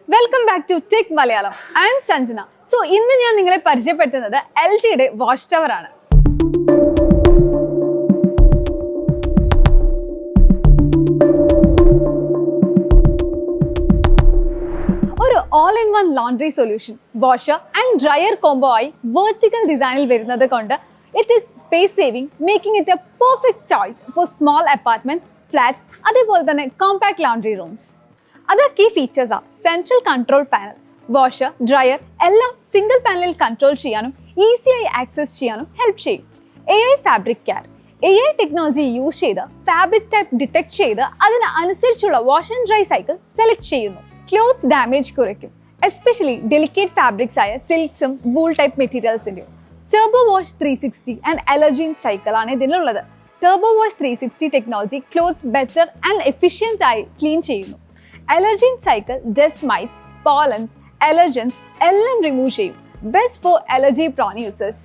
Welcome back to Tech Malayalam. I am Sanjana. So, ഇന്ന് ഞാൻ നിങ്ങളെ പരിചയപ്പെടുത്തുന്നത് LGയുടെ വാഷ് ടവർ ആണ്. ഒരു all-in-one laundry solution, washer and dryer combo ആയി vertical designൽ വരുന്നത് കൊണ്ട് it is space saving, making it a perfect choice for small apartments, flats, അതേപോലെ തന്നെ compact laundry rooms. Other key features are central control panel, washer, dryer, എല്ലാം single പാനലിൽ control ചെയ്യാനും ഈസിയായി access ചെയ്യാനും ഹെൽപ്പ് ചെയ്യും. AI fabric care, AI technology use ചെയ്ത് fabric type detect ചെയ്ത് അതിന് അനുസരിച്ചുള്ള wash and dry cycle select ചെയ്യുന്നു. ക്ലോത്ത്സ് ഡാമേജ് കുറയ്ക്കും, എസ്പെഷ്യലി ഡെലിക്കേറ്റ് ഫാബ്രിക്സ് ആയ സിൽക്സും വൂൾ ടൈപ്പ് മെറ്റീരിയൽസിൻ്റെയും. Turbo wash 360 and allergen cycle ആണ് ഇതിനുള്ളത്. Turbo wash 360 technology clothes better and efficient ആയി ക്ലീൻ ചെയ്യുന്നു. Allergen cycle dust mites, pollens, allergens എല്ലാം റിമൂവ് ചെയ്യും. Best for allergy prone users.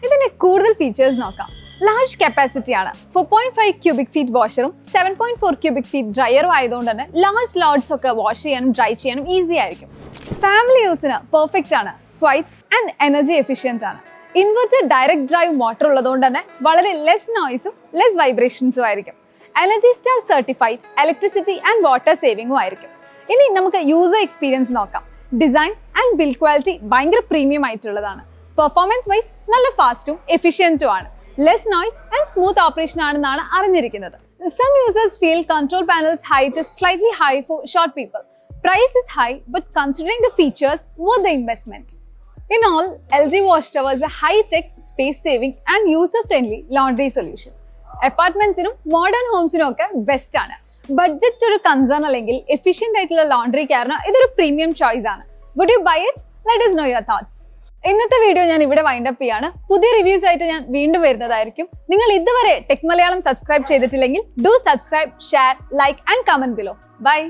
ഇതിന്റെ കൂടുതൽ ഫീച്ചേഴ്സ് നോക്കാം. ലാർജ് കപ്പാസിറ്റി ആണ്. 4.5 ക്യൂബിക് ഫീറ്റ് വാഷറും 7.4 ക്യൂബിക് ഫീറ്റ് ഡ്രയറും ആയതുകൊണ്ട് തന്നെ ലാർജ് ലോഡ്സ് ഒക്കെ വാഷ് ചെയ്യാനും ഡ്രൈ ചെയ്യാനും ഈസി ആയിരിക്കും. ഫാമിലി യൂസിന് പെർഫെക്റ്റ് ആണ്. ക്വൈറ്റ് ആൻഡ് എനർജി എഫിഷ്യൻ്റ് ആണ്. ഇൻവെർട്ടഡ് ഡയറക്റ്റ് ഡ്രൈവ് മോട്ടർ ഉള്ളതുകൊണ്ട് തന്നെ വളരെ ലെസ് നോയ്സും ലെസ് വൈബ്രേഷൻസും ആയിരിക്കും. Energy star certified electricity and water സേവിങ്ങും ആയിരിക്കും. ഇനി നമുക്ക് യൂസർ എക്സ്പീരിയൻസ് നോക്കാം. ഡിസൈൻ ആൻഡ് ബിൽഡ് ക്വാളിറ്റി ഭയങ്കര പ്രീമിയം ആയിട്ടുള്ളതാണ്. പെർഫോമൻസ് വൈസ് നല്ല ഫാസ്റ്റും എഫിഷ്യൻറ്റും ആണ്. Less noise and smooth operation ആണെന്നാണ് അറിഞ്ഞിരിക്കുന്നത്. Some users feel control panel's height is slightly high for short people. Price is high, but considering the features, worth the investment. In all, LG Wash Tower is a high-tech, space-saving and user-friendly laundry solution. അപ്പാർട്ട്മെന്റ്സിനും modern ഹോംസിനും ഒക്കെ best ആണ്. Budget ഒരു concern അല്ലെങ്കിൽ efficient ആയിട്ടുള്ള laundry കെയറിന് ഇതൊരു premium choice ആണ്. Would you buy it? Let us know your thoughts. ഇന്നത്തെ വീഡിയോ ഞാൻ ഇവിടെ വൈൻഡപ്പ് ചെയ്യാണ്. പുതിയ റിവ്യൂസ് ആയിട്ട് ഞാൻ വീണ്ടും വരുന്നതായിരിക്കും. നിങ്ങൾ ഇതുവരെ ടെക് മലയാളം സബ്സ്ക്രൈബ് ചെയ്തിട്ടില്ലെങ്കിൽ do subscribe, share, like and comment below. By.